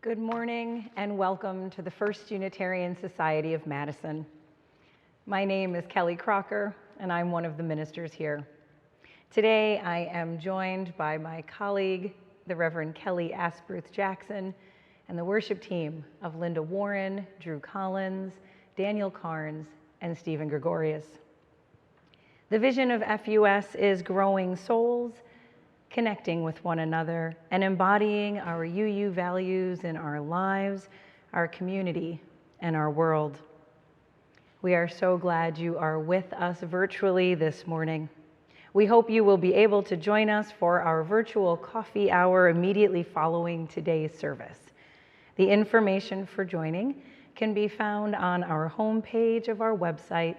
Good morning and welcome to the First Unitarian Society of Madison. My name is Kelly Crocker and I'm one of the ministers here. Today I am joined by my colleague, the Reverend Kelly Asprooth-Jackson, and the worship team of Linda Warren, Drew Collins, Daniel Carnes, and Stephen Gregorius. The vision of FUS is growing souls, connecting with one another, and embodying our UU values in our lives, our community, and our world. We are so glad you are with us virtually this morning. We hope you will be able to join us for our virtual coffee hour immediately following today's service. The information for joining can be found on our homepage of our website,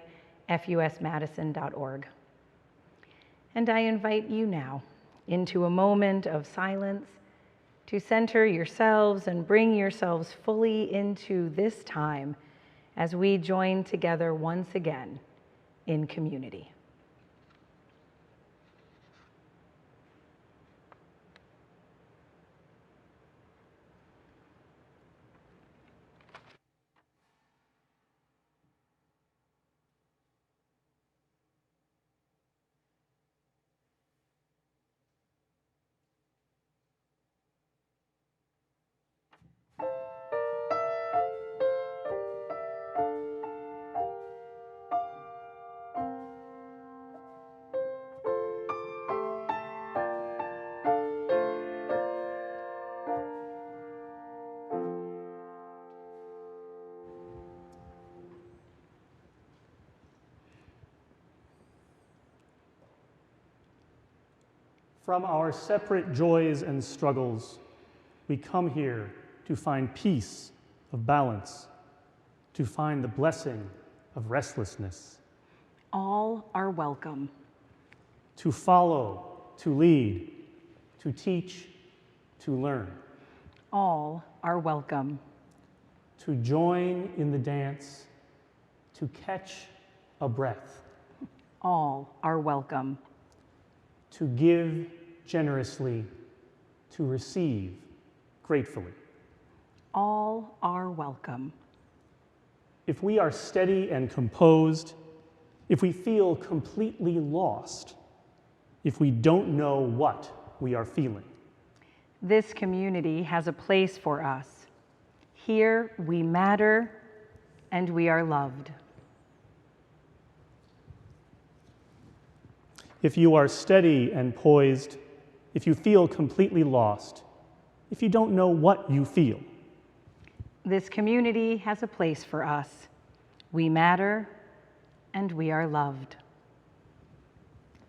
fusmadison.org. And I invite you now into a moment of silence to center yourselves and bring yourselves fully into this time as we join together once again in community. From our separate joys and struggles, we come here to find peace of balance, to find the blessing of restlessness. All are welcome. To follow, to lead, to teach, to learn. All are welcome. To join in the dance, to catch a breath. All are welcome. To give generously, to receive gratefully. All are welcome. If we are steady and composed, if we feel completely lost, if we don't know what we are feeling. This community has a place for us. Here we matter and we are loved. If you are steady and poised, if you feel completely lost, if you don't know what you feel. This community has a place for us. We matter and we are loved.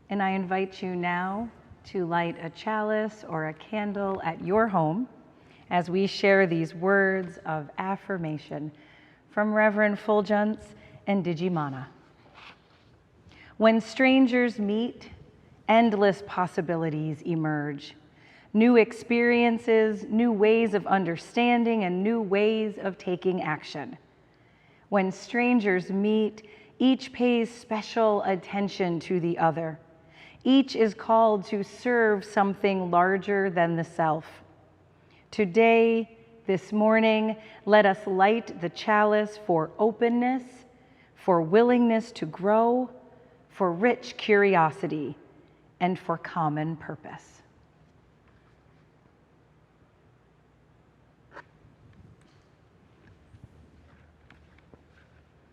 And I invite you now to light a chalice or a candle at your home as we share these words of affirmation from Reverend Fulgence and Digimana. When strangers meet, endless possibilities emerge. New experiences, new ways of understanding, and new ways of taking action. When strangers meet, each pays special attention to the other. Each is called to serve something larger than the self. Today, this morning, let us light the chalice for openness, for willingness to grow, for rich curiosity, and for common purpose.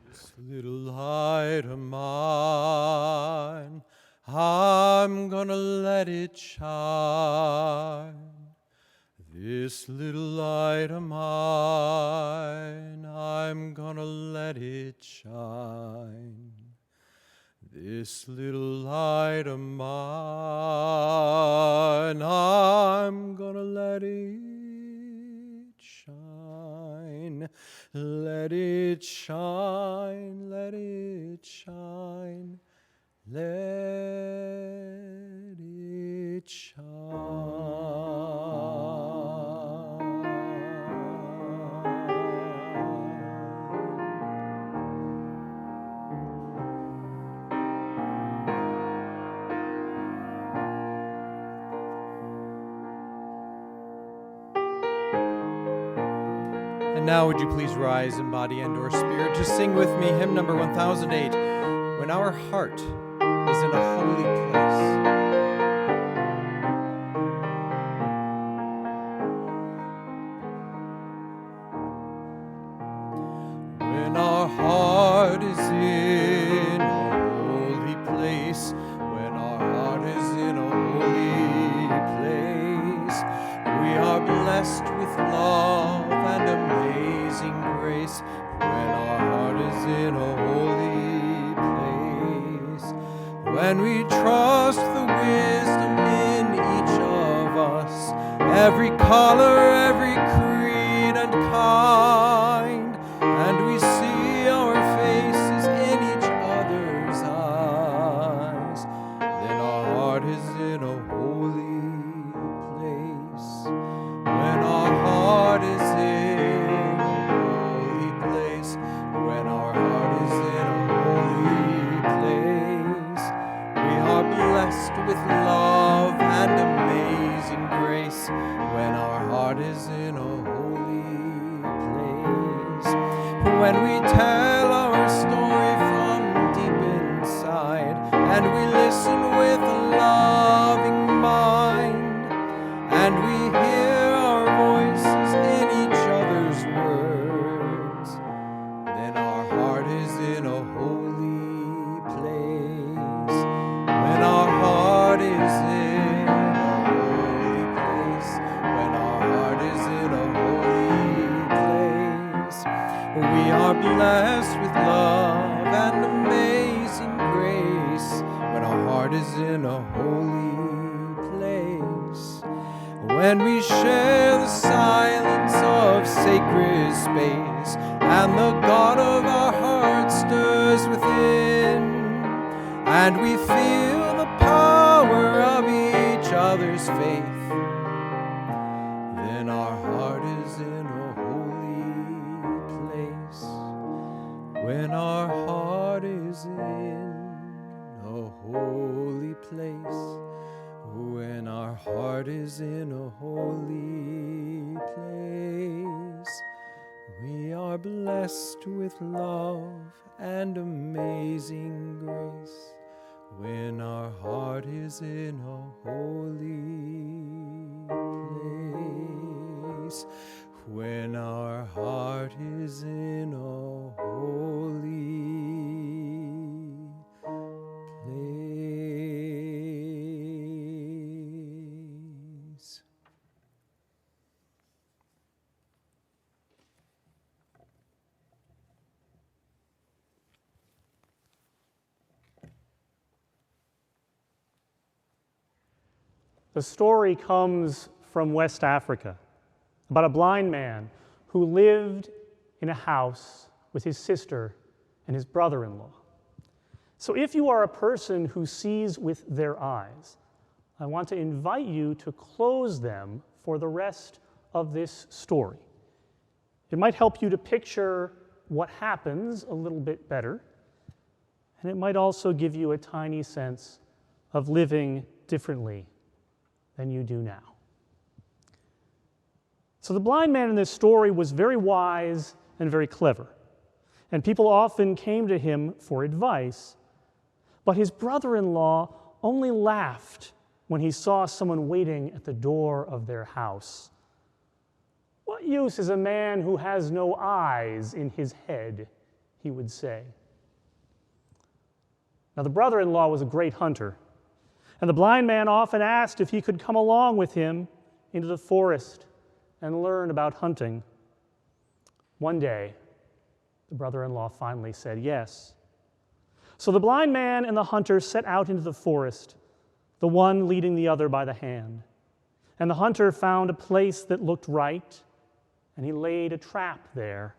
This little light of mine, I'm gonna let it shine. This little light of mine, I'm gonna let it shine. This little light of mine, I'm gonna let it shine. Let it shine, let it shine, let it shine. Now would you please rise in body and or spirit to sing with me hymn number 1008, When Our Heart is in a Holy Place. When our heart is in a holy place, when our heart is in a holy place, we are blessed with love and amazing grace. When our heart is in a holy place, when we trust the wisdom in each of us, every color, every creed and kind, and we see our faces in each other's eyes, then our heart is in a holy place. When our heart is in a holy place, when our heart is in a holy place, we are blessed with love and amazing grace. When our heart is in a holy place, when we tell our story from deep inside, and we listen with a loving mind, and we hear our voices in each other's words, then our heart is in a holy place. When our heart is in a holy place, when our heart is in a holy place, we are blessed with love and amazing grace. When our heart is in a holy place, when we share the silence of sacred space, and the God of our heart stirs within, and we feel the power of each other's faith, then our heart is in a holy place. When our heart is in a holy place, when our heart is in a holy place, we are blessed with love and amazing grace. When our heart is in a holy place, when our heart is in a holy place. The story comes from West Africa about a blind man who lived in a house with his sister and his brother-in-law. So if you are a person who sees with their eyes, I want to invite you to close them for the rest of this story. It might help you to picture what happens a little bit better, and it might also give you a tiny sense of living differently than you do now. So the blind man in this story was very wise and very clever, and people often came to him for advice, but his brother-in-law only laughed when he saw someone waiting at the door of their house. "What use is a man who has no eyes in his head?" he would say. Now the brother-in-law was a great hunter, and the blind man often asked if he could come along with him into the forest and learn about hunting. One day, the brother-in-law finally said yes. So the blind man and the hunter set out into the forest, the one leading the other by the hand. And the hunter found a place that looked right, and he laid a trap there.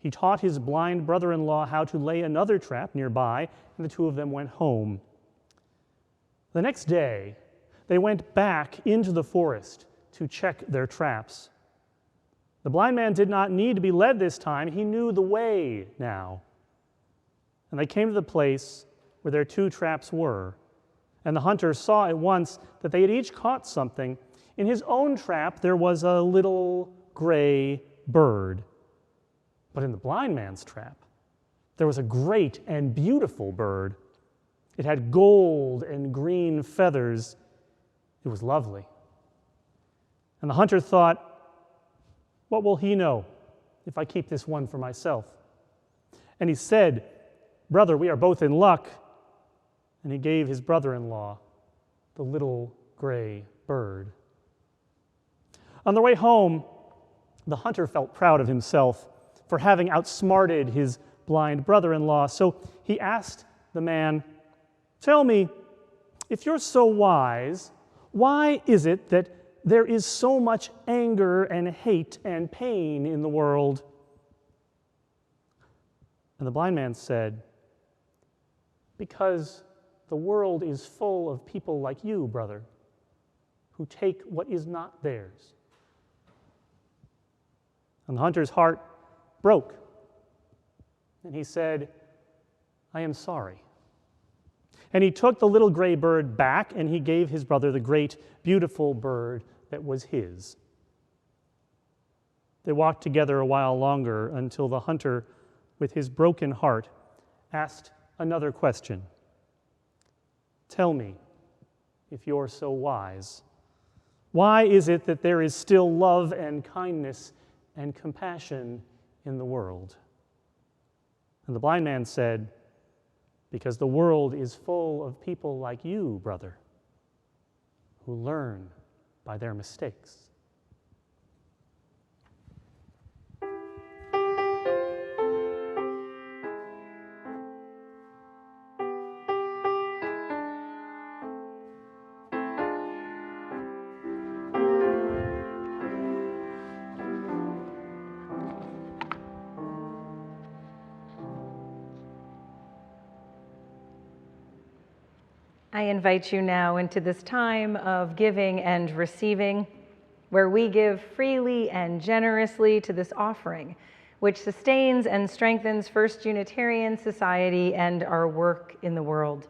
He taught his blind brother-in-law how to lay another trap nearby, and the two of them went home. The next day, they went back into the forest to check their traps. The blind man did not need to be led this time. He knew the way now. And they came to the place where their two traps were. And the hunter saw at once that they had each caught something. In his own trap, there was a little gray bird. But in the blind man's trap, there was a great and beautiful bird. It had gold and green feathers. It was lovely. And the hunter thought, what will he know if I keep this one for myself? And he said, brother, we are both in luck. And he gave his brother-in-law the little gray bird. On their way home, the hunter felt proud of himself for having outsmarted his blind brother-in-law. So he asked the man, tell me, if you're so wise, why is it that there is so much anger and hate and pain in the world? And the blind man said, because the world is full of people like you, brother, who take what is not theirs. And the hunter's heart broke. And he said, I am sorry. And he took the little gray bird back, and he gave his brother the great, beautiful bird that was his. They walked together a while longer until the hunter, with his broken heart, asked another question. Tell me, if you're so wise, why is it that there is still love and kindness and compassion in the world? And the blind man said, because the world is full of people like you, brother, who learn by their mistakes. I invite you now into this time of giving and receiving, where we give freely and generously to this offering, which sustains and strengthens First Unitarian Society and our work in the world.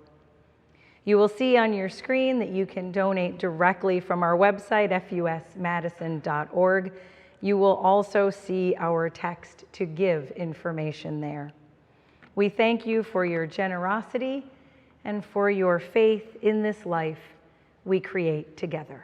You will see on your screen that you can donate directly from our website, fusmadison.org. You will also see our text to give information there. We thank you for your generosity and for your faith in this life we create together.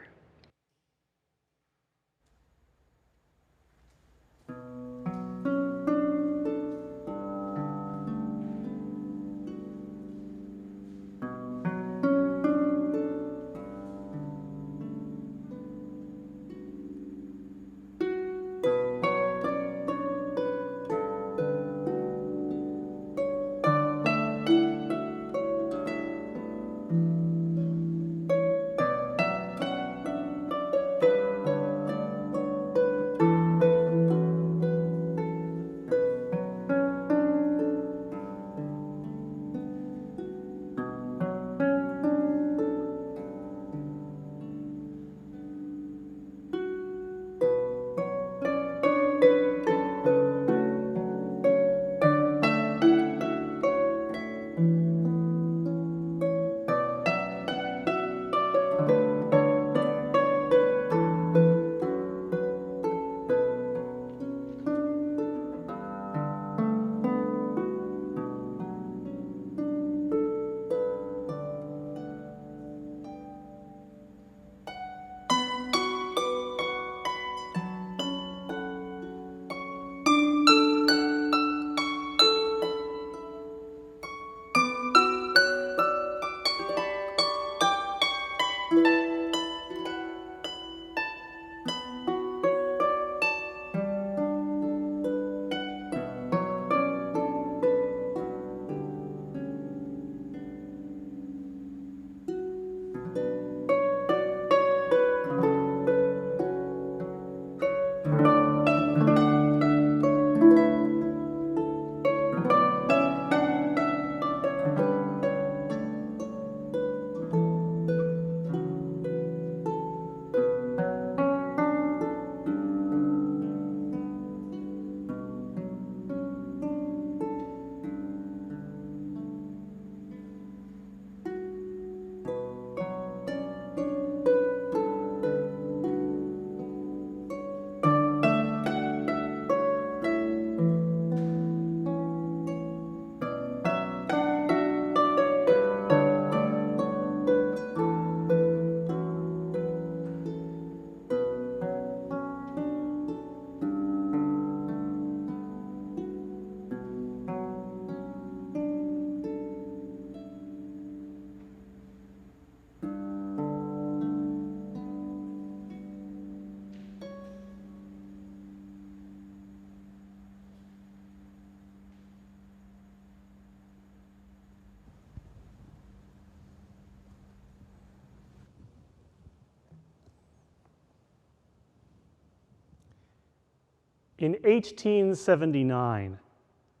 In 1879,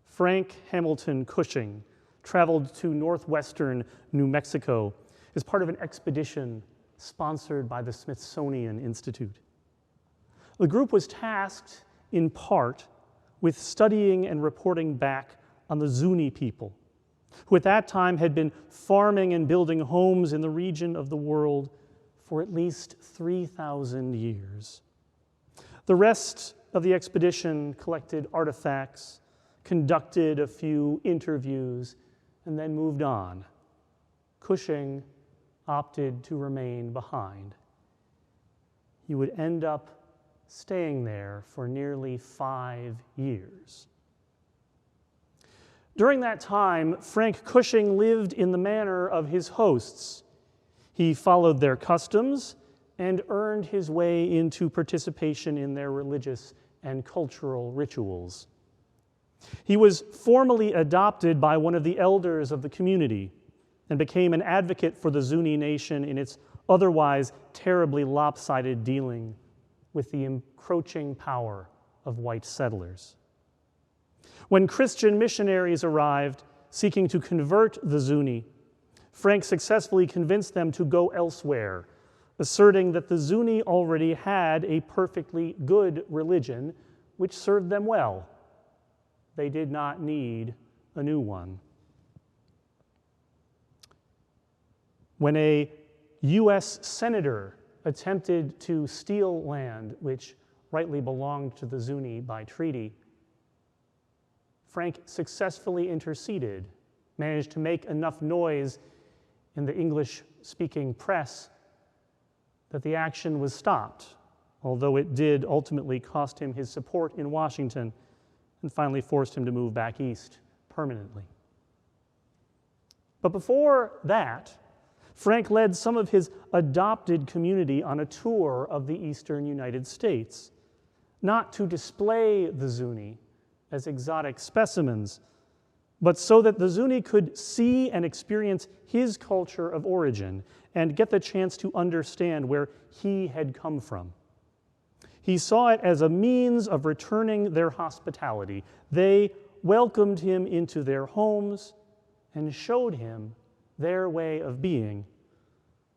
Frank Hamilton Cushing traveled to northwestern New Mexico as part of an expedition sponsored by the Smithsonian Institute. The group was tasked, in part, with studying and reporting back on the Zuni people, who at that time had been farming and building homes in the region of the world for at least 3,000 years. The rest of the expedition collected artifacts, conducted a few interviews, and then moved on. Cushing opted to remain behind. He would end up staying there for nearly 5 years. During that time, Frank Cushing lived in the manner of his hosts. He followed their customs and earned his way into participation in their religious and cultural rituals. He was formally adopted by one of the elders of the community and became an advocate for the Zuni nation in its otherwise terribly lopsided dealing with the encroaching power of white settlers. When Christian missionaries arrived seeking to convert the Zuni, Frank successfully convinced them to go elsewhere, asserting that the Zuni already had a perfectly good religion which served them well. They did not need a new one. When a U.S. senator attempted to steal land which rightly belonged to the Zuni by treaty, Frank successfully interceded, managed to make enough noise in the English-speaking press that the action was stopped, although it did ultimately cost him his support in Washington and finally forced him to move back east permanently. But before that, Frank led some of his adopted community on a tour of the eastern United States, not to display the Zuni as exotic specimens, but so that the Zuni could see and experience his culture of origin and get the chance to understand where he had come from. He saw it as a means of returning their hospitality. They welcomed him into their homes and showed him their way of being,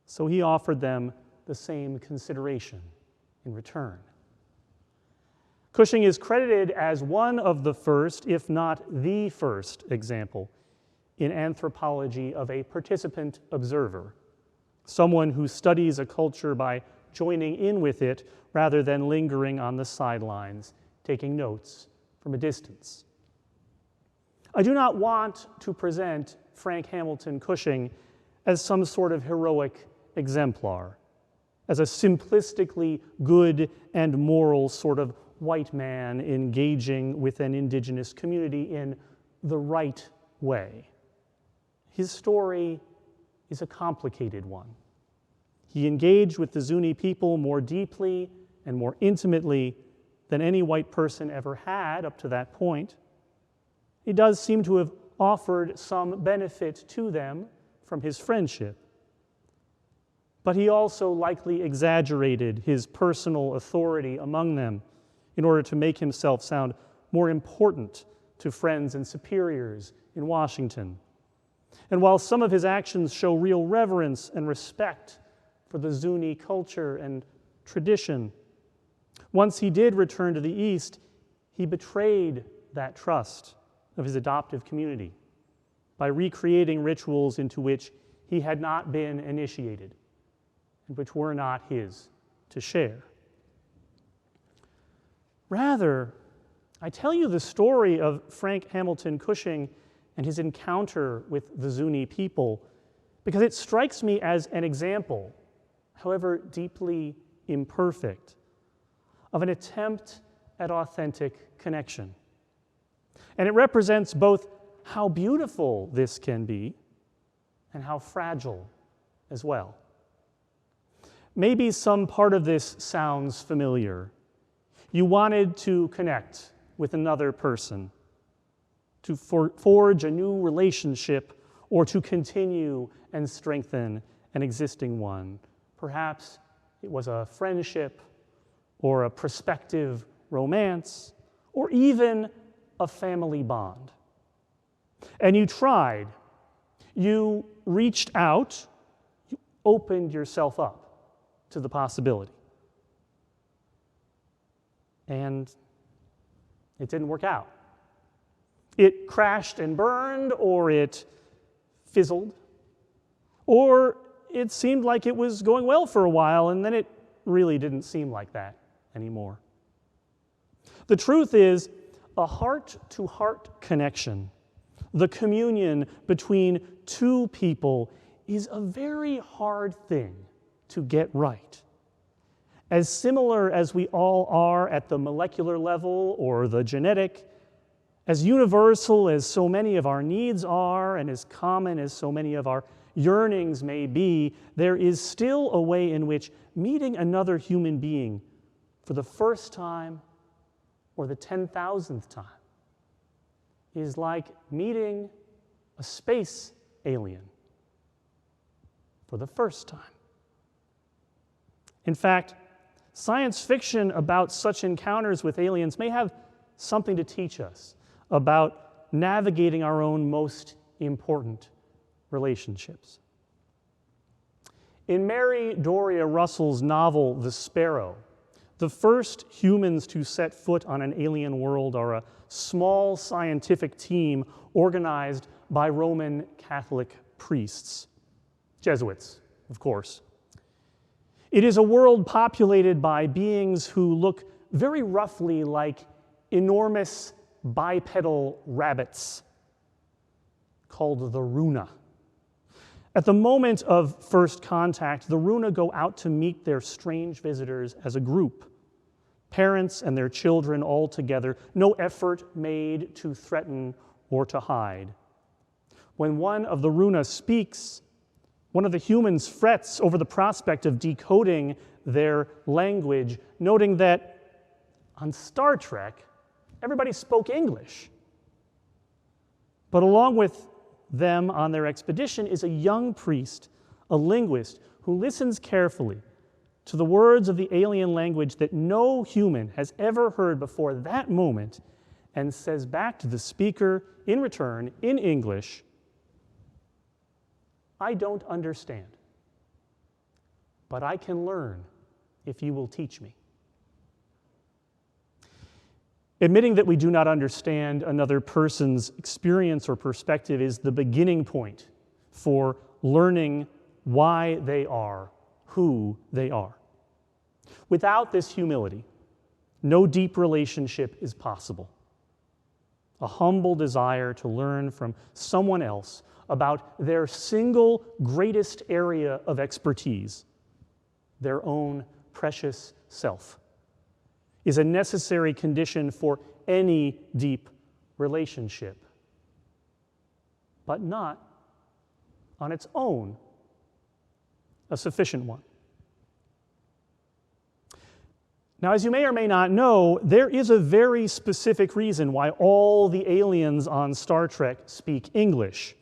so he offered them the same consideration in return. Cushing is credited as one of the first, if not the first, example in anthropology of a participant observer, someone who studies a culture by joining in with it rather than lingering on the sidelines, taking notes from a distance. I do not want to present Frank Hamilton Cushing as some sort of heroic exemplar, as a simplistically good and moral sort of white man engaging with an indigenous community in the right way. His story is a complicated one. He engaged with the Zuni people more deeply and more intimately than any white person ever had up to that point. He does seem to have offered some benefit to them from his friendship. But he also likely exaggerated his personal authority among them in order to make himself sound more important to friends and superiors in Washington. And while some of his actions show real reverence and respect for the Zuni culture and tradition, once he did return to the East, he betrayed that trust of his adoptive community by recreating rituals into which he had not been initiated and which were not his to share. Rather, I tell you the story of Frank Hamilton Cushing and his encounter with the Zuni people because it strikes me as an example, however deeply imperfect, of an attempt at authentic connection. And it represents both how beautiful this can be and how fragile as well. Maybe some part of this sounds familiar. You wanted to connect with another person, to forge a new relationship, or to continue and strengthen an existing one. Perhaps it was a friendship or a prospective romance, or even a family bond. And you tried, you reached out, you opened yourself up to the possibility. And it didn't work out. It crashed and burned, or it fizzled, or it seemed like it was going well for a while, and then it really didn't seem like that anymore. The truth is, a heart-to-heart connection, the communion between two people, is a very hard thing to get right. As similar as we all are at the molecular level or the genetic, as universal as so many of our needs are, and as common as so many of our yearnings may be, there is still a way in which meeting another human being for the first time or the 10,000th time is like meeting a space alien for the first time. In fact, science fiction about such encounters with aliens may have something to teach us about navigating our own most important relationships. In Mary Doria Russell's novel, The Sparrow, the first humans to set foot on an alien world are a small scientific team organized by Roman Catholic priests, Jesuits, of course. It is a world populated by beings who look very roughly like enormous bipedal rabbits called the Runa. At the moment of first contact, the Runa go out to meet their strange visitors as a group, parents and their children all together, no effort made to threaten or to hide. When one of the Runa speaks, one of the humans frets over the prospect of decoding their language, noting that on Star Trek, everybody spoke English. But along with them on their expedition is a young priest, a linguist, who listens carefully to the words of the alien language that no human has ever heard before that moment, and says back to the speaker in return, in English, "I don't understand, but I can learn if you will teach me." Admitting that we do not understand another person's experience or perspective is the beginning point for learning why they are who they are. Without this humility, no deep relationship is possible. A humble desire to learn from someone else about their single greatest area of expertise, their own precious self, is a necessary condition for any deep relationship, but not on its own a sufficient one. Now, as you may or may not know, there is a very specific reason why all the aliens on Star Trek speak English,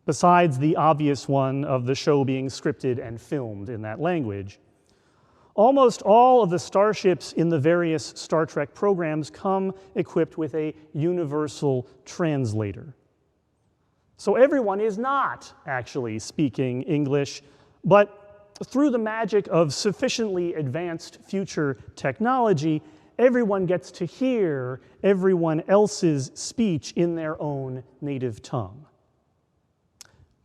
besides the obvious one of the show being scripted and filmed in that language. Almost all of the starships in the various Star Trek programs come equipped with a universal translator. So everyone is not actually speaking English, but through the magic of sufficiently advanced future technology, everyone gets to hear everyone else's speech in their own native tongue.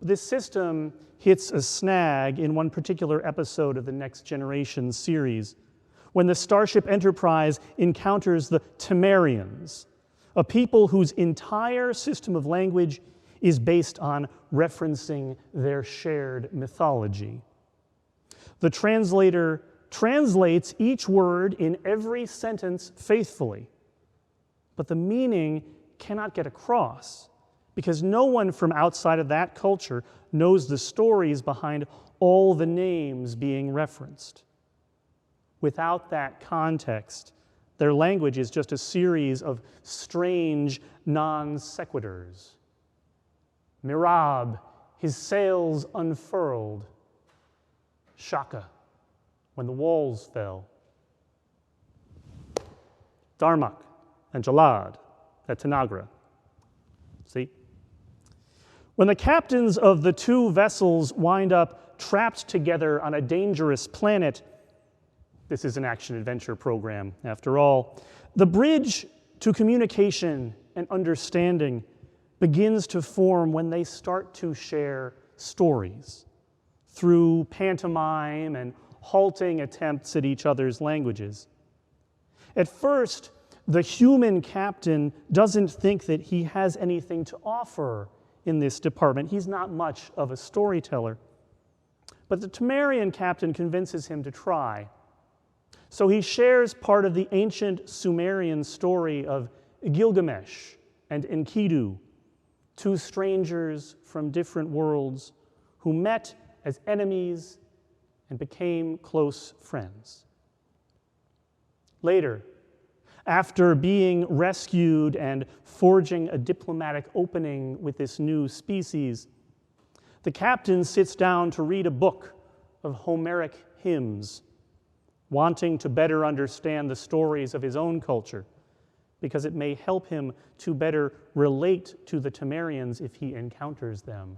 This system hits a snag in one particular episode of the Next Generation series, when the Starship Enterprise encounters the Temerians, a people whose entire system of language is based on referencing their shared mythology. The translator translates each word in every sentence faithfully, but the meaning cannot get across because no one from outside of that culture knows the stories behind all the names being referenced. Without that context, their language is just a series of strange non sequiturs. Mirab, his sails unfurled. Shaka, when the walls fell. Darmok, and Jalad at Tanagra. See? When the captains of the two vessels wind up trapped together on a dangerous planet, this is an action-adventure program, after all, the bridge to communication and understanding begins to form when they start to share stories through pantomime and halting attempts at each other's languages. At first, the human captain doesn't think that he has anything to offer in this department. He's not much of a storyteller. But the Temerian captain convinces him to try. So he shares part of the ancient Sumerian story of Gilgamesh and Enkidu, two strangers from different worlds who met as enemies and became close friends. Later, after being rescued and forging a diplomatic opening with this new species, the captain sits down to read a book of Homeric hymns, wanting to better understand the stories of his own culture, because it may help him to better relate to the Temerians if he encounters them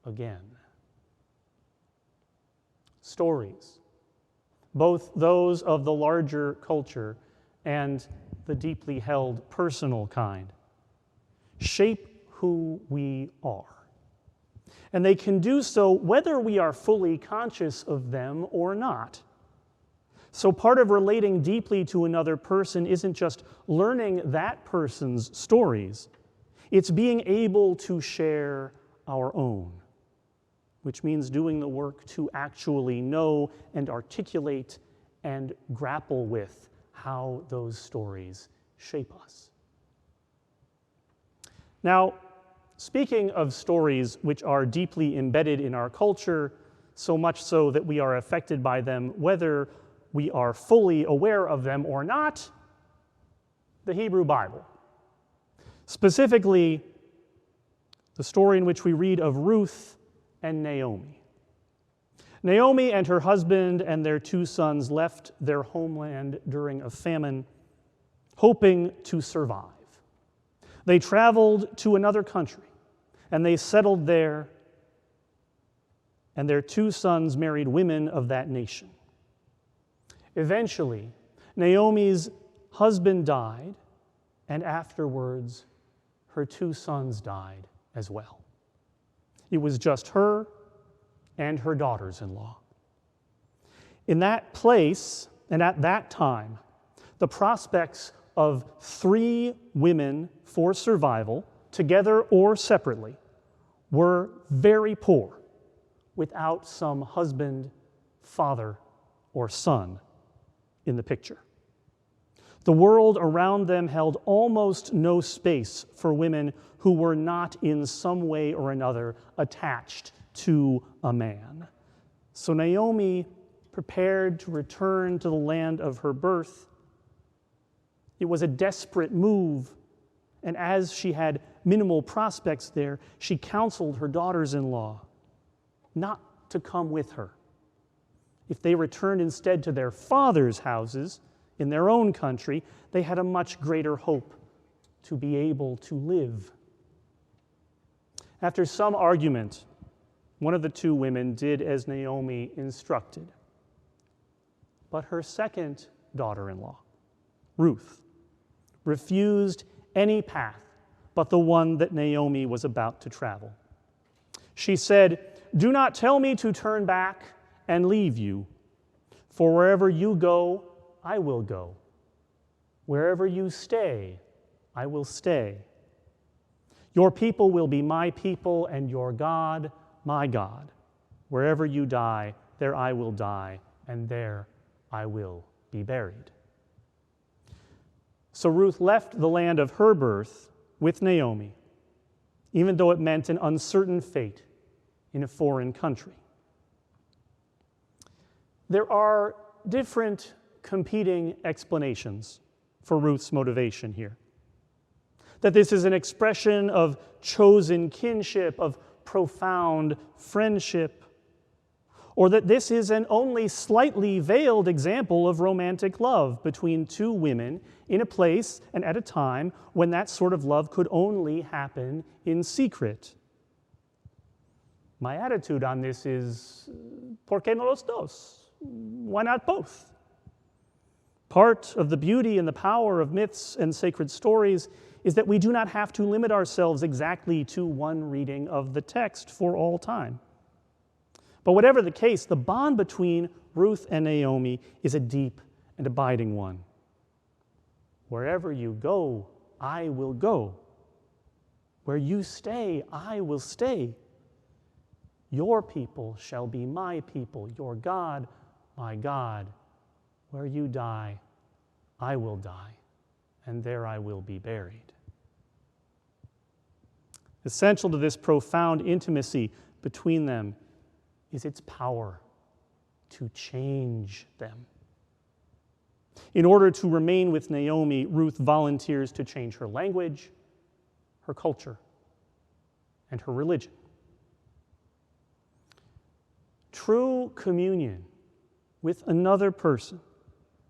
again. Stories, both those of the larger culture and the deeply held personal kind, shape who we are. And they can do so whether we are fully conscious of them or not. So part of relating deeply to another person isn't just learning that person's stories, it's being able to share our own, which means doing the work to actually know and articulate and grapple with how those stories shape us. Now, speaking of stories which are deeply embedded in our culture, so much so that we are affected by them, whether we are fully aware of them or not, the Hebrew Bible. Specifically, the story in which we read of Ruth and Naomi. Naomi and her husband and their two sons left their homeland during a famine, hoping to survive. They traveled to another country, and they settled there, and their two sons married women of that nation. Eventually, Naomi's husband died, and afterwards, her two sons died as well. It was just her and her daughters-in-law. In that place, and at that time, the prospects of 3 women for survival, together or separately, were very poor without some husband, father, or son in the picture. The world around them held almost no space for women who were not in some way or another attached to a man. So Naomi prepared to return to the land of her birth. It was a desperate move, and as she had minimal prospects there, she counseled her daughters-in-law not to come with her. If they returned instead to their father's houses in their own country, they had a much greater hope to be able to live. After some argument, one of the 2 women did as Naomi instructed. But her second daughter-in-law, Ruth, refused any path but the one that Naomi was about to travel. She said, "Do not tell me to turn back and leave you, for wherever you go, I will go. Wherever you stay, I will stay. Your people will be my people, and your God, my God. Wherever you die, there I will die, and there I will be buried." So Ruth left the land of her birth with Naomi, even though it meant an uncertain fate in a foreign country. There are different competing explanations for Ruth's motivation here. That this is an expression of chosen kinship, of profound friendship, or that this is an only slightly veiled example of romantic love between two women in a place and at a time when that sort of love could only happen in secret. My attitude on this is, ¿por qué no los dos? Why not both? Part of the beauty and the power of myths and sacred stories is that we do not have to limit ourselves exactly to one reading of the text for all time. But whatever the case, the bond between Ruth and Naomi is a deep and abiding one. Wherever you go, I will go. Where you stay, I will stay. Your people shall be my people, your God, my God. Where you die, I will die, and there I will be buried. Essential to this profound intimacy between them is its power to change them. In order to remain with Naomi, Ruth volunteers to change her language, her culture, and her religion. True communion with another person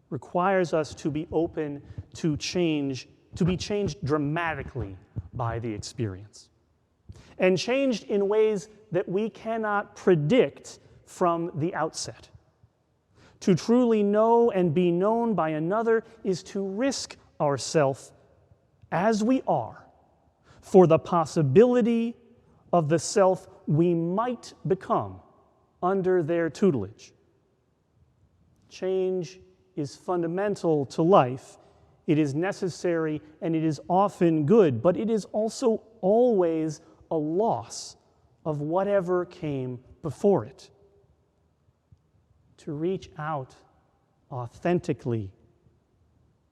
requires us to be open to change, to be changed dramatically by the experience, and changed in ways that we cannot predict from the outset. To truly know and be known by another is to risk ourselves as we are for the possibility of the self we might become under their tutelage. Change is fundamental to life. It is necessary and it is often good, but it is also always a loss of whatever came before it. To reach out authentically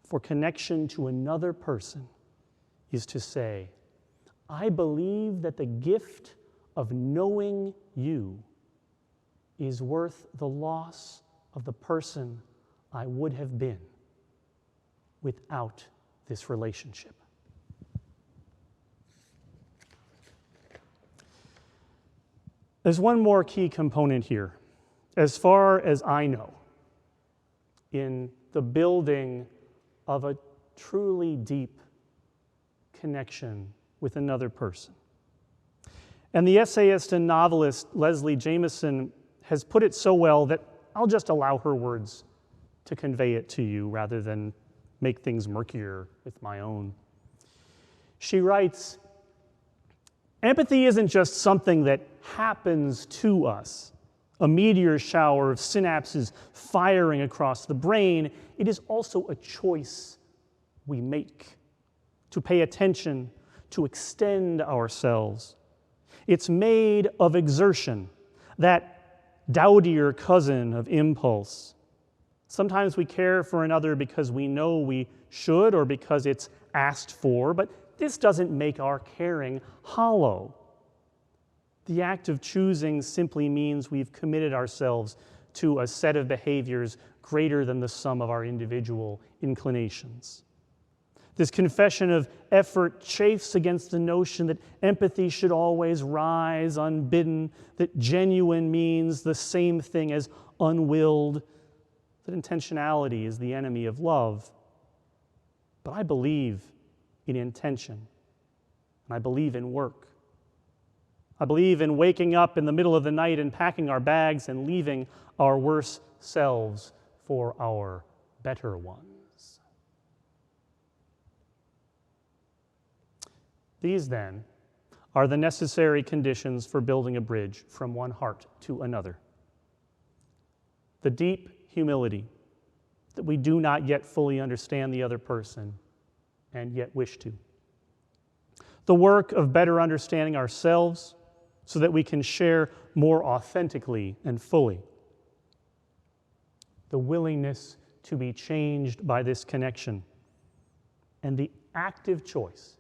for connection to another person is to say, I believe that the gift of knowing you is worth the loss of the person I would have been without this relationship. There's one more key component here, as far as I know, in the building of a truly deep connection with another person. And the essayist and novelist Leslie Jameson has put it so well that I'll just allow her words to convey it to you rather than make things murkier with my own. She writes, empathy isn't just something that happens to us, a meteor shower of synapses firing across the brain. It is also a choice we make to pay attention, to extend ourselves. It's made of exertion, that dowdier cousin of impulse. Sometimes we care for another because we know we should or because it's asked for, but this doesn't make our caring hollow. The act of choosing simply means we've committed ourselves to a set of behaviors greater than the sum of our individual inclinations. This confession of effort chafes against the notion that empathy should always rise unbidden, that genuine means the same thing as unwilled, that intentionality is the enemy of love. But I believe in intention, and I believe in work. I believe in waking up in the middle of the night and packing our bags and leaving our worse selves for our better ones. These, then, are the necessary conditions for building a bridge from one heart to another. The deep humility that we do not yet fully understand the other person and yet wish to. The work of better understanding ourselves so that we can share more authentically and fully. The willingness to be changed by this connection, and the active choice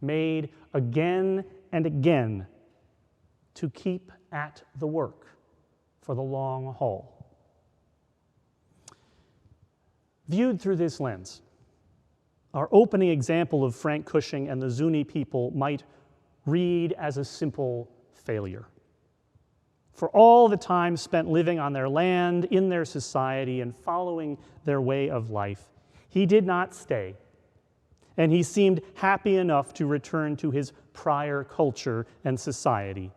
made again and again to keep at the work for the long haul. Viewed through this lens, our opening example of Frank Cushing and the Zuni people might read as a simple failure. for all the time spent living on their land, in their society, and following their way of life. He did not stay, and he seemed happy enough to return to his prior culture and society,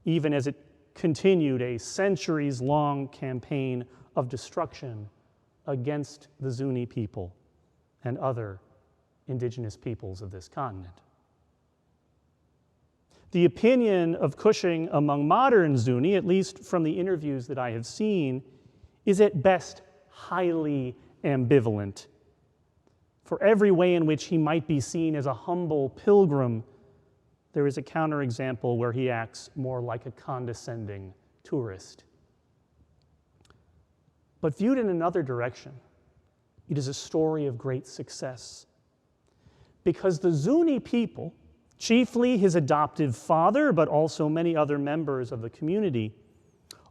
even as it continued a centuries-long campaign of destruction against the Zuni people and other indigenous peoples of this continent. The opinion of Cushing among modern Zuni, at least from the interviews that I have seen, is at best highly ambivalent. For every way in which he might be seen as a humble pilgrim, there is a counterexample where he acts more like a condescending tourist. But viewed in another direction, it is a story of great success. Because the Zuni people, chiefly his adoptive father, but also many other members of the community,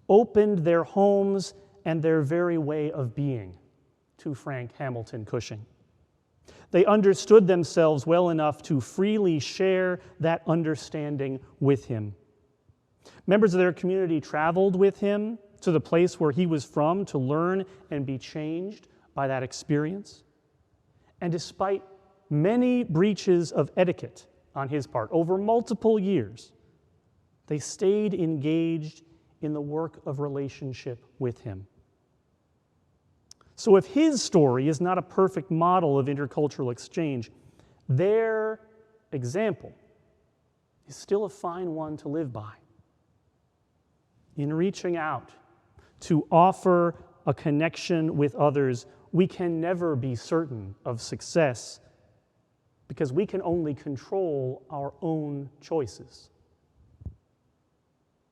opened their homes and their very way of being to Frank Hamilton Cushing. They understood themselves well enough to freely share that understanding with him. Members of their community traveled with him to the place where he was from to learn and be changed by that experience. And despite many breaches of etiquette on his part over multiple years, they stayed engaged in the work of relationship with him. So if his story is not a perfect model of intercultural exchange, their example is still a fine one to live by. In reaching out to offer a connection with others, we can never be certain of success because we can only control our own choices.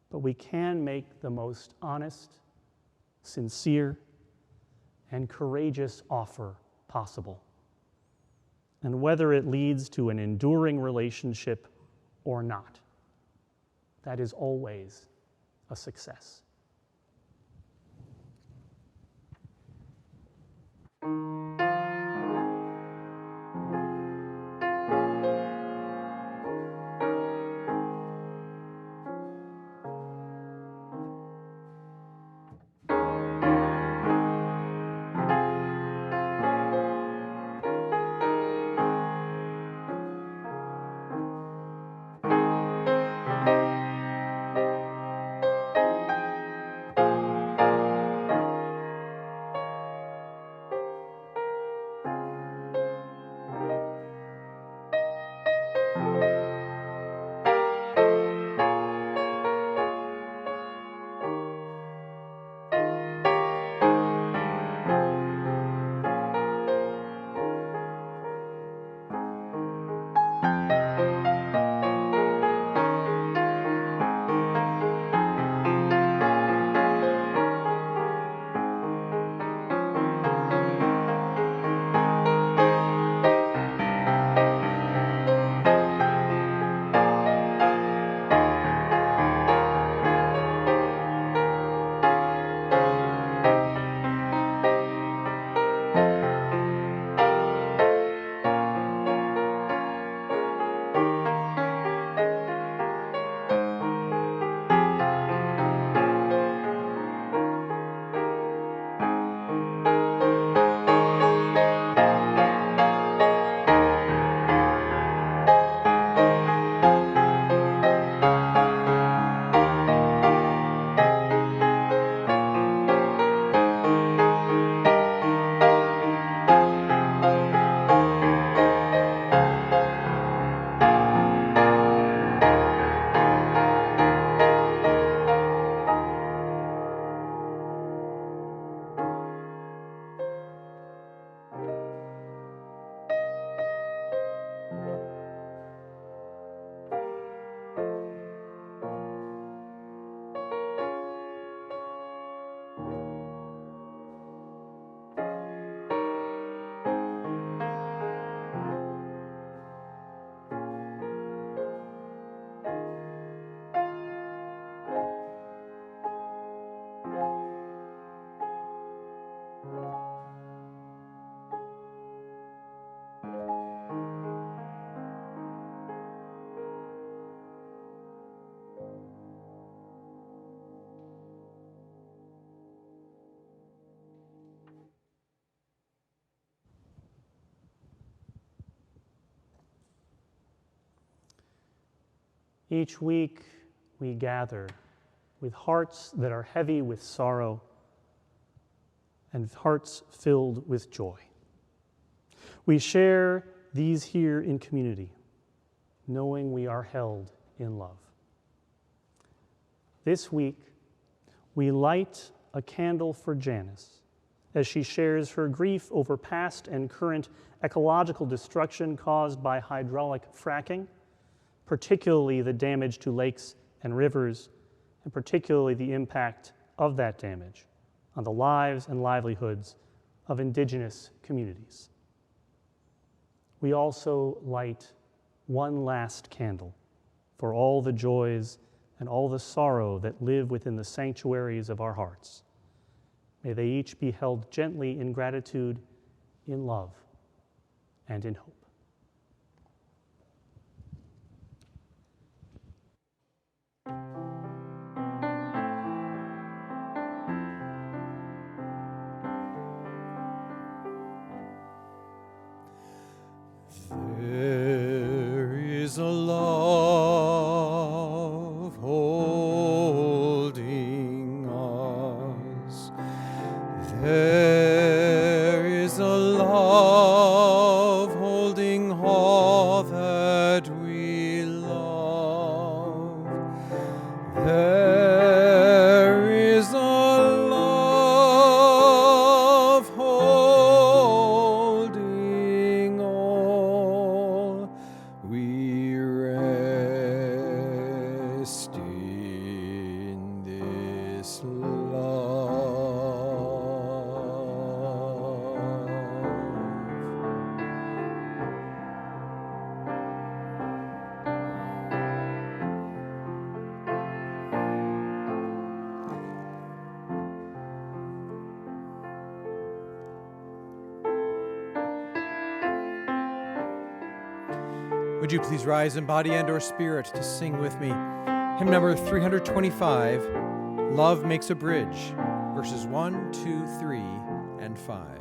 But we can make the most honest, sincere, and courageous offer possible. And whether it leads to an enduring relationship or not, that is always a success. Each week we gather with hearts that are heavy with sorrow and hearts filled with joy. We share these here in community, knowing we are held in love. This week, we light a candle for Janice as she shares her grief over past and current ecological destruction caused by hydraulic fracking, particularly the damage to lakes and rivers, and particularly the impact of that damage on the lives and livelihoods of indigenous communities. We also light one last candle for all the joys and all the sorrow that live within the sanctuaries of our hearts. May they each be held gently in gratitude, in love, and in hope. There is a love holding us. There is a love holding all that we love. There is a love holding all. We rest in this love. Would you please rise in body and or spirit to sing with me? Hymn number 325, Love Makes a Bridge, verses 1, 2, 3, and 5.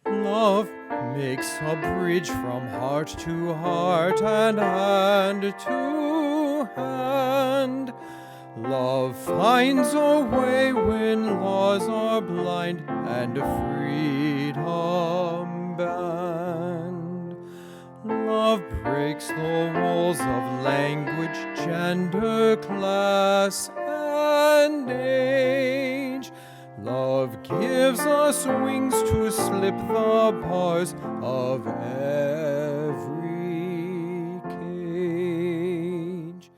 Love makes a bridge from heart to heart and hand to hand. Love finds a way when laws are blind and freedom banned. Love breaks the walls of language, gender, class, and age. Love gives us wings to slip the bars of every cage.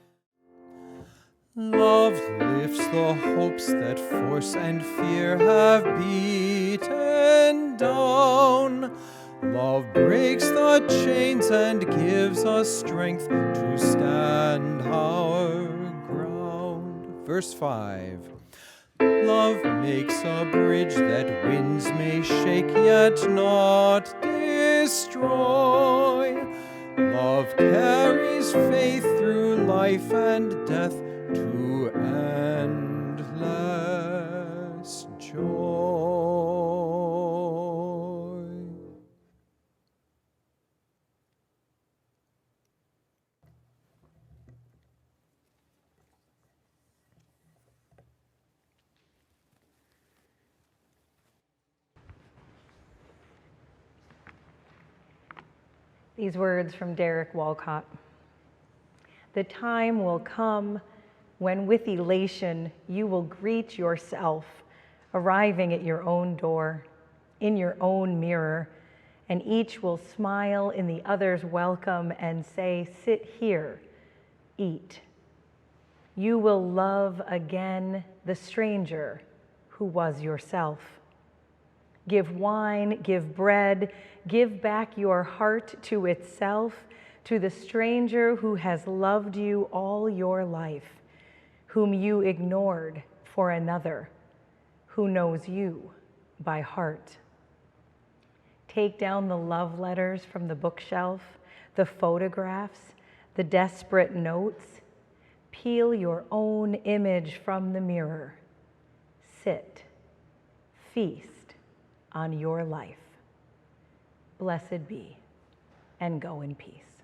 Love lifts the hopes that force and fear have beaten down. Love breaks the chains and gives us strength to stand our ground. Verse 5. Love makes a bridge that winds may shake yet not destroy. Love carries faith through life and death to endless joy. These words from Derek Walcott. The time will come when with elation you will greet yourself, arriving at your own door, in your own mirror, and each will smile in the other's welcome and say, sit here, eat. You will love again the stranger who was yourself. Give wine, give bread, give back your heart to itself, to the stranger who has loved you all your life, whom you ignored for another, who knows you by heart. Take down the love letters from the bookshelf, the photographs, the desperate notes. Peel your own image from the mirror. Sit, feast on your life. Blessed be, and go in peace.